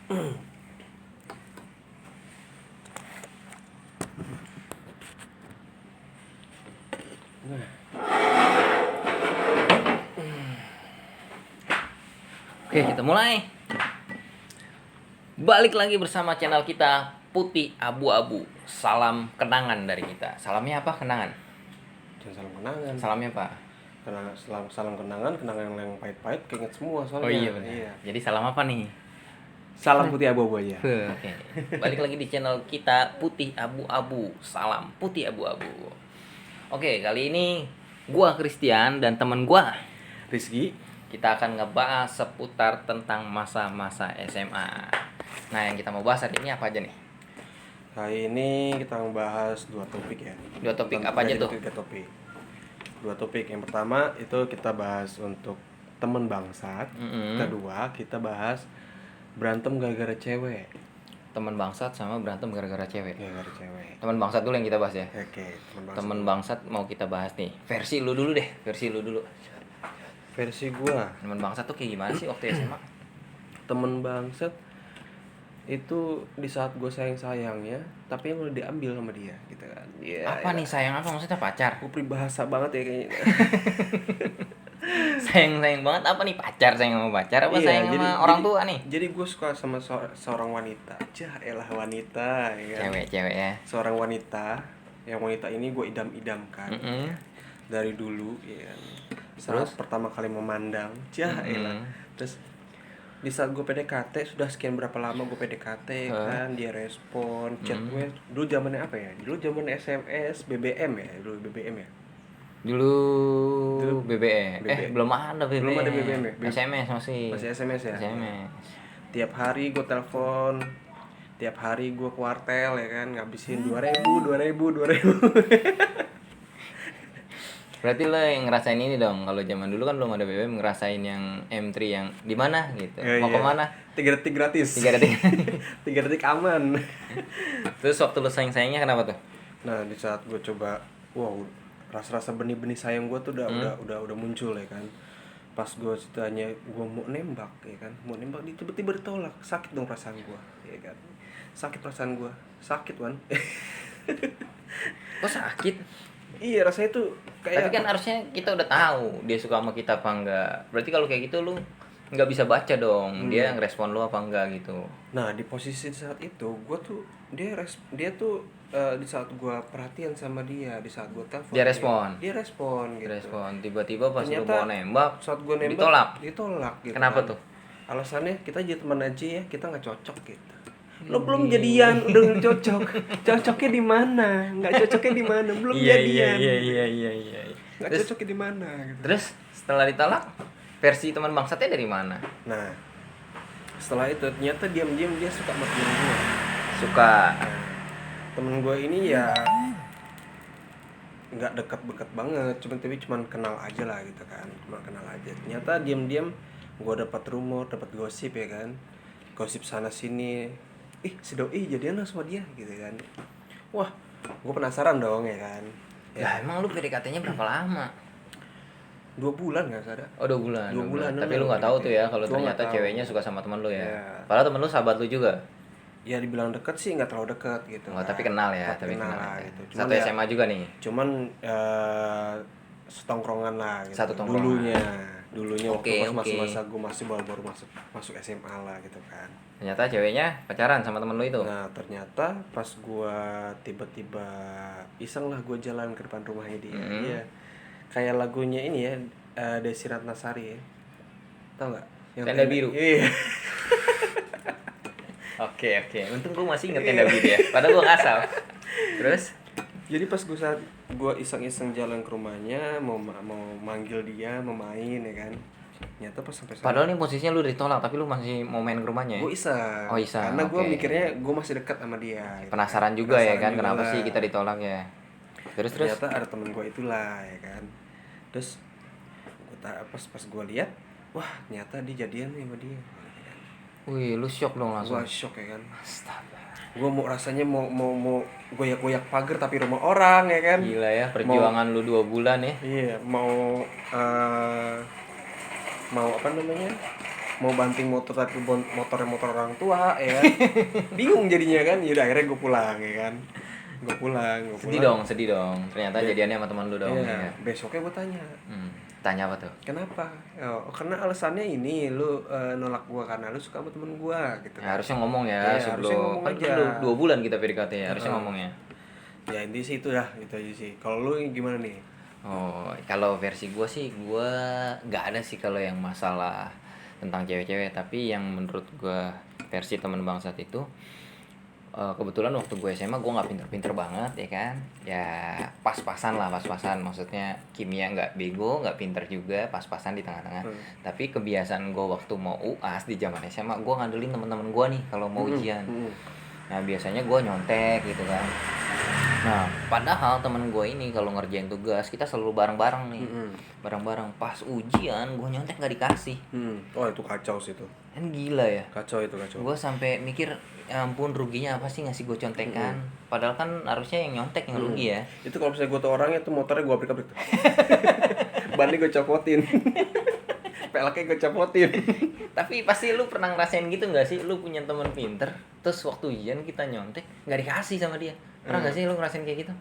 Oke, kita mulai. Balik lagi bersama channel kita Putih Abu-Abu. Salam kenangan dari kita. Salamnya apa? Kenangan. Jangan salam kenangan. Salamnya apa? Salam kenangan yang pahit-pahit keinget semua soalnya. Oh iya benar. Iya. Jadi salam apa nih? Salam Putih Abu-Abu aja. Oke. Balik lagi di channel kita Putih Abu-Abu. Salam Putih Abu-Abu. Oke, kali ini gua Christian dan teman gua Rizky. kita akan ngebahas seputar tentang masa-masa SMA. Nah, yang kita mau bahas hari ini apa aja nih? Kali ini kita membahas dua topik ya. Dua topik apa aja tuh? Tiga topik. Dua topik. Yang pertama itu kita bahas untuk teman bangsat. Kedua kita bahas berantem gara-gara cewek. Teman bangsat sama berantem gara-gara cewek. Gara-gara cewek. Teman bangsat dulu yang kita bahas ya. Oke, Teman bangsat mau kita bahas nih. Versi lu dulu deh, versi lu dulu. Versi gua, Teman bangsat tuh kayak gimana sih waktu SMA? temen bangsat itu di saat gue sayang-sayangnya tapi yang udah diambil sama dia gitu kan. Apa nih sayang apa maksudnya pacar? Gue peribahasa banget ya kayaknya. Sayang banget apa nih pacar, sayang sama pacar apa Iya, sayang sama orang tua nih? Jadi gue suka sama seorang wanita. Elah wanita ya kan? Cewek ya. Seorang wanita, yang wanita ini gue idam-idamkan dari dulu ya kan. Saat pertama kali memandang, elah. Terus di saat gue PDKT, sudah sekian berapa lama gue PDKT kan, dia respon chat gue. Dulu zamannya apa ya? Dulu zaman SMS, BBM ya, dulu BBM ya. Dulu BBM. Belum ada BBM. Belum ada BBM ya? SMS masih. Masih SMS ya? SMS. Tiap hari gue telepon, tiap hari gue ke wartel ya kan, ngabisin 2.000. Berarti lo yang ngerasain ini dong. Kalau zaman dulu kan belum ada BBM, ngerasain yang M3 yang di mana gitu. Mau kemana? 3 detik gratis. 3 detik. 3 detik aman. Terus waktu lo sayang-sayangnya kenapa tuh? Nah, di saat gue coba, wow, rasa-rasa benih-benih sayang gue tuh udah muncul ya kan. Pas gue ceritanya gue mau nembak ya kan, mau nembak dia tiba-tiba ditolak. Sakit dong perasaan gue ya kan. Sakit perasaan gue. Sakit kan. Kok sakit? Iya, rasanya tuh kayak. Tapi kan harusnya kita udah tahu dia suka sama kita apa enggak. Berarti kalau kayak gitu lu nggak bisa baca dong dia ngerespon lu apa enggak gitu. Nah, di posisi saat itu gue tuh dia tuh di saat gue perhatian sama dia, di saat gue telepon Dia respon gitu. Respon tiba-tiba pas Ternyata, lu mau nembak saat gue nembak ditolak gitu. Kenapa kan. tuh? Alasannya kita jadi teman aja ya, kita nggak cocok gitu. Lo belum jadian udah nggak cocok. Cocoknya di mana? Nggak cocoknya di mana? Belum jadian. Iya. Nggak cocoknya di mana gitu. Terus setelah ditolak versi teman bangsatnya dari mana? Nah, setelah itu ternyata diam-diam dia suka sama temen gue. Suka. Nah, temen gue ini ya nggak dekat banget, cuman kenal aja lah gitu kan, cuma kenal aja. Ternyata diam-diam gue dapat rumor, dapat gosip ya kan, gosip sana sini, si doi jadian sama dia gitu kan. Wah, gue penasaran dong ya kan. Ya emang lu PDKT-nya berapa lama? 2 bulan nggak sadar. Oh 2 bulan. 2 bulan. Tapi lu nggak tahu tuh ya kalau ternyata ceweknya suka sama teman lu ya. Padahal temen lu sahabat lu juga. Ya dibilang dekat sih nggak terlalu dekat gitu. Oh, tapi kenal ya, tapi kenal gitu. Cuman satu SMA juga nih. Cuman setongkrongan lah gitu. Satu tongkrongan. Dulunya waktu masa gue masih baru masuk SMA lah gitu kan. Ternyata ceweknya pacaran sama temen lu itu. Nah, ternyata pas gue tiba-tiba iseng lah gue jalan ke depan rumahnya dia. Iya. Kayak lagunya ini ya, Desi Ratnasari ya. Tahu enggak? Tenda Biru. Iya. Oke. Untung gue masih inget Tenda Biru ya. Padahal gue ngasal. Terus? Jadi pas gue iseng-iseng jalan ke rumahnya, mau manggil dia, mau main ya kan. Ternyata pas sampai sana. Padahal nih posisinya lu ditolak, tapi lu masih mau main ke rumahnya ya? Gue iseng. Oh iseng. Karena gue mikirnya gue masih dekat sama dia. Gitu. Penasaran juga ya kan, kenapa sih kita ditolak ya? Terus ternyata ada temen gue itulah ya kan. Terus pas gue lihat, wah ternyata dia jadian nih sama dia. Wih, lu shock dong langsung. Gue shock ya kan. Astaga. Gue mau rasanya mau goyak-goyak pagar tapi rumah orang ya kan. Gila ya, perjuangan lu 2 bulan ya. Iya, mau apa namanya? mau banting motor tapi motor orang tua ya kan. Bingung jadinya kan. Ya udah akhirnya gue pulang ya kan. Gue pulang. Sedih dong. Ternyata jadiannya sama teman lu dong. Iya, Ya. besoknya gue tanya. Tanya apa tuh? Kenapa? Oh, karena alasannya ini lu nolak gua karena lu suka sama temen gua gitu. Ya, harusnya ngomong ya, Iya, harusnya sebelum ngomong kan aja. dulu 2 bulan kita PDKT ya, harusnya ngomongnya. Ya intinya sih itu dah, gitu aja sih. Kalau lu gimana nih? Oh, kalau versi gue sih, gue nggak ada sih kalau yang masalah tentang cewek-cewek, tapi yang menurut gue versi teman bangsat itu, kebetulan waktu gue SMA gue nggak pinter-pinter banget ya kan, ya pas-pasan, maksudnya kimia nggak bego, nggak pinter juga, pas-pasan di tengah-tengah. Tapi kebiasaan gue waktu mau UAS di zaman SMA, gue ngandelin teman-teman gue nih kalau mau ujian. Nah biasanya gue nyontek gitu kan. Nah padahal temen gue ini kalau ngerjain tugas kita selalu bareng-bareng nih, bareng-bareng. Pas ujian gue nyontek nggak dikasih. Oh itu kacau sih itu. Kan gila ya. Kacau itu kacau. Gue sampai mikir, ya ampun ruginya apa sih ngasih gue contekan. Padahal kan harusnya yang nyontek yang rugi ya. Itu kalau misalnya gue tuh orangnya tuh motornya gue abrik-abrik tuh. Bannya gue copotin. Peleknya gue copotin. Tapi pasti lu pernah ngerasain gitu nggak sih? Lu punya teman pinter, terus waktu ujian kita nyontek nggak dikasih sama dia. Pernah nggak sih lu ngerasain kayak gitu?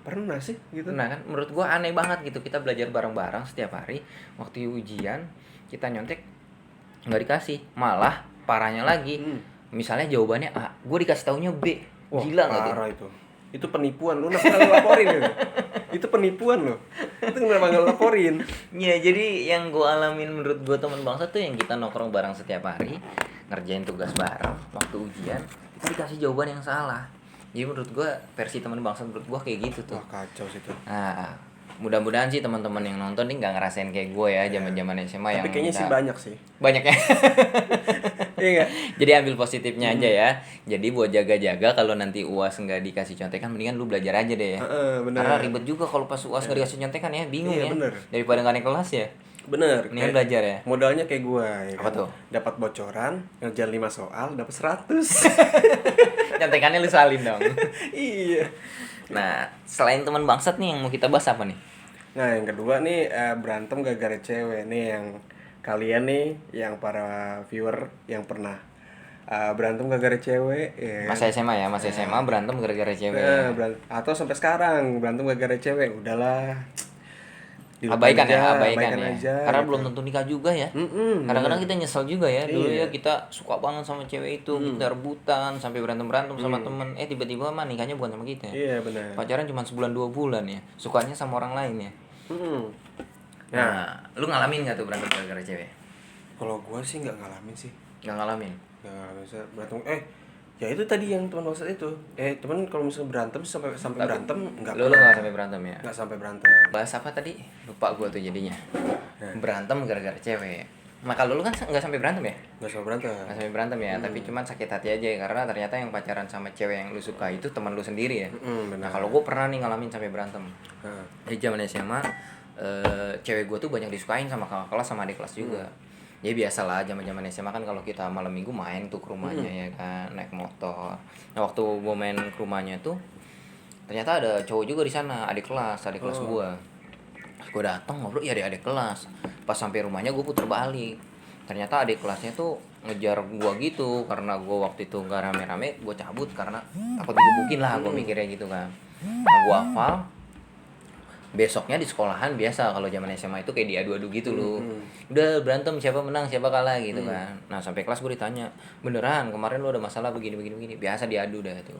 Pernah sih gitu. Nah kan menurut gua aneh banget gitu, kita belajar bareng-bareng setiap hari, waktu ujian kita nyontek nggak dikasih, malah parahnya lagi, misalnya jawabannya A, gua dikasih taunya B. Wah, gila nggak tuh? parah itu penipuan. Lu kenapa nggak laporin itu penipuan loh. Itu kenapa nggak laporin? Ya jadi yang gua alamin menurut gua teman bangsa tuh yang kita nongkrong bareng setiap hari, ngerjain tugas bareng, waktu ujian kita dikasih jawaban yang salah. Jadi menurut gua versi teman bangsa menurut gua kayak gitu tuh. Wah kacau sih itu. Nah, mudah-mudahan sih teman-teman yang nonton nih nggak ngerasain kayak gue ya zaman-zaman SMA yang Tapi kayaknya sih banyak sih. banyak ya. Iya nggak? Jadi ambil positifnya aja ya. Jadi buat jaga-jaga kalau nanti UAS nggak dikasih contekan, mendingan lu belajar aja deh ya. Bener. Karena ribet juga kalau pas UAS nggak dikasih contekan ya, bingung Iya, ya. bener. Daripada nggak naik kelas ya. Bener. Mendingan belajar ya. Modalnya kayak gua ya. Apa kan? tuh? Dapat bocoran, ngerjain 5 soal, dapat 100. Contekannya lu salin dong. Iya. Nah, selain teman bangsat nih yang mau kita bahas apa nih? Nah, yang kedua nih berantem gara-gara cewek nih, yang kalian nih, yang para viewer yang pernah berantem gara-gara cewek ya. Masa SMA ya, masa SMA berantem gara-gara cewek. Atau sampai sekarang berantem gara-gara cewek, udahlah. Abaikan ya. aja, Karena gitu. belum tentu nikah juga ya. Kadang-kadang kita nyesel juga ya. Dulu ya kita suka banget sama cewek itu, kita rebutan sampai berantem sama temen. Tiba-tiba mah nikahnya bukan sama kita. Iya benar. Pacaran cuma sebulan 2 bulan ya. Sukanya sama orang lain ya. Nah, lu ngalamin nggak tuh berantem gara-gara cewek? Kalau gua sih nggak ngalamin sih. Nggak ngalamin. Nggak ngalamin berantem. Ya itu tadi yang teman maksud itu. Teman kalau misalnya berantem sampai berantem nggak. Lu nggak sampai berantem ya? Nggak sampai berantem. Bahas apa tadi? Lupa gua tuh jadinya. Berantem gara-gara cewek. Nah kalau lu kan nggak sampai berantem ya? Nggak sampai berantem. Nggak sampai berantem ya, tapi cuman sakit hati aja ya, karena ternyata yang pacaran sama cewek yang lu suka itu teman lu sendiri ya. Nah kalau gue pernah nih ngalamin sampai berantem. Di zaman SMA, cewek gue tuh banyak disukain sama kakak kelas sama adik kelas juga. Ya biasalah zaman-zaman SMA kan kalau kita malam minggu main tuh ke rumahnya ya kan, naik motor. Nah waktu gue main ke rumahnya tuh ternyata ada cowok juga di sana, adik kelas gue. Gue datang ngobrol ya adik kelas. Pas sampai rumahnya gue puter balik. Ternyata adik kelasnya tuh ngejar gue gitu, karena gue waktu itu nggak rame-rame, gue cabut karena takut digebukin lah, gue mikirnya gitu kan. Nah gue hafal. Besoknya di sekolahan biasa kalau zaman SMA itu kayak diadu-adu gitu loh. Udah berantem siapa menang siapa kalah gitu kan. Nah sampai kelas gue ditanya, beneran kemarin lu ada masalah begini. Biasa diadu dah tuh.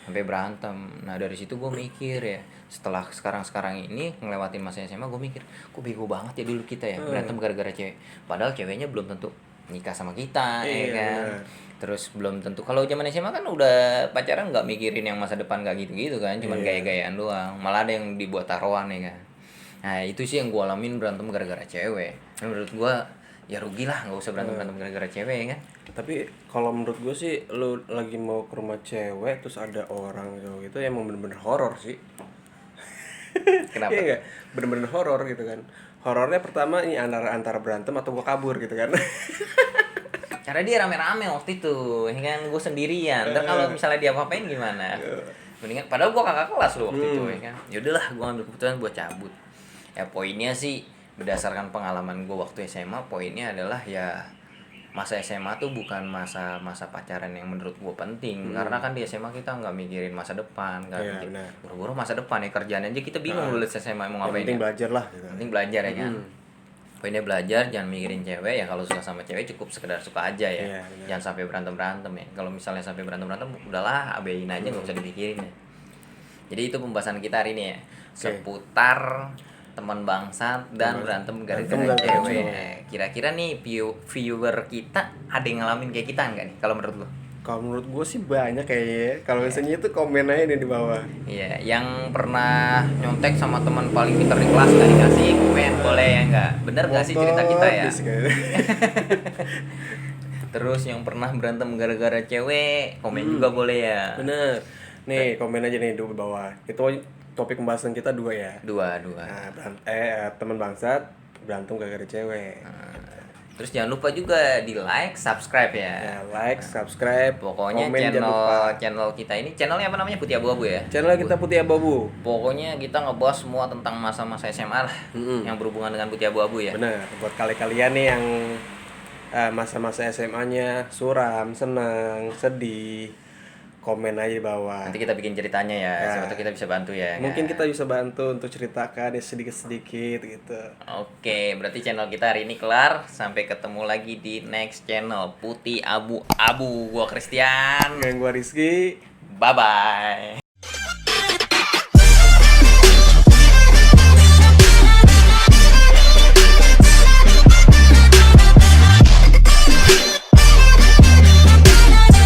Sampai berantem. Nah dari situ gue mikir ya, setelah sekarang ini ngelewatin masa SMA, gue mikir kok bego banget ya dulu kita ya berantem gara-gara cewek. Padahal ceweknya belum tentu nikah sama kita ya kan. Terus belum tentu, kalau zaman SMA kan udah pacaran nggak mikirin yang masa depan, nggak gitu kan, cuman gaya-gayaan doang, malah ada yang dibuat taruhan ya kan. Nah itu sih yang gue alamin berantem gara-gara cewek. Nah, menurut gue ya rugi lah, nggak usah berantem gara-gara cewek ya kan. Tapi kalau menurut gue sih, lu lagi mau ke rumah cewek terus ada orang gitu emang bener-bener horor sih. Kenapa? Iya nggak, bener-bener horor gitu kan. Horornya pertama ini antara berantem atau gue kabur gitu kan. Karena dia rame-rame waktu itu, ya kan, gue sendirian. Ntar kalau misalnya dia apa-apain gimana? Mendingan, padahal gue kakak kelas loh waktu itu ya kan. Yaudahlah, gue ambil keputusan buat cabut. Ya poinnya sih berdasarkan pengalaman gue waktu SMA, poinnya adalah ya masa SMA tuh bukan masa pacaran yang menurut gue penting, karena kan di SMA kita nggak mikirin masa depan, nggak mikir buru-buru masa depan ya, kerjaan aja kita bingung lulus SMA mau ngapain. Penting belajar lah gitu. Penting belajar ya kan. Poinnya belajar, jangan mikirin cewek ya. Kalau suka sama cewek cukup sekedar suka aja ya. Jangan sampai berantem ya. Kalau misalnya sampai berantem udahlah abein aja, nggak usah dipikirin ya. Jadi itu pembahasan kita hari ini ya, seputar teman bangsat dan berantem gara-gara cewek. Kira-kira nih viewer kita ada yang ngalamin kayak kita nggak nih kalau menurut lo? Kalau menurut gue sih banyak kayaknya. Kalau misalnya itu komen aja nih di bawah. Iya, yang pernah nyontek sama teman paling pintar di kelas nggak dikasih komen, boleh ya nggak? Bener nggak sih cerita kita ya? Terus yang pernah berantem gara-gara cewek, komen juga boleh ya? Bener. Nih komen aja nih di bawah. Itu topik pembahasan kita 2 ya. Dua. Nah, teman bangsat berantem gara-gara cewek. Terus jangan lupa juga di like, subscribe ya. Ya, like, subscribe. Pokoknya komen, channel kita ini, channelnya apa namanya? Putih Abu-Abu ya. Channel kita Putih Abu-Abu. Pokoknya kita ngebahas semua tentang masa-masa SMA lah, yang berhubungan dengan Putih Abu-Abu ya. Bener. Buat kalian nih yang masa-masa SMA-nya suram, senang, sedih, komen aja di bawah. Nanti kita bikin ceritanya ya, siapa tahu kita bisa bantu ya. Mungkin kita bisa bantu untuk ceritakan ya sedikit-sedikit gitu. Oke, berarti channel kita hari ini kelar. Sampai ketemu lagi di next channel Putih Abu-Abu. Gua Christian. Dan gua Rizky. Bye-bye.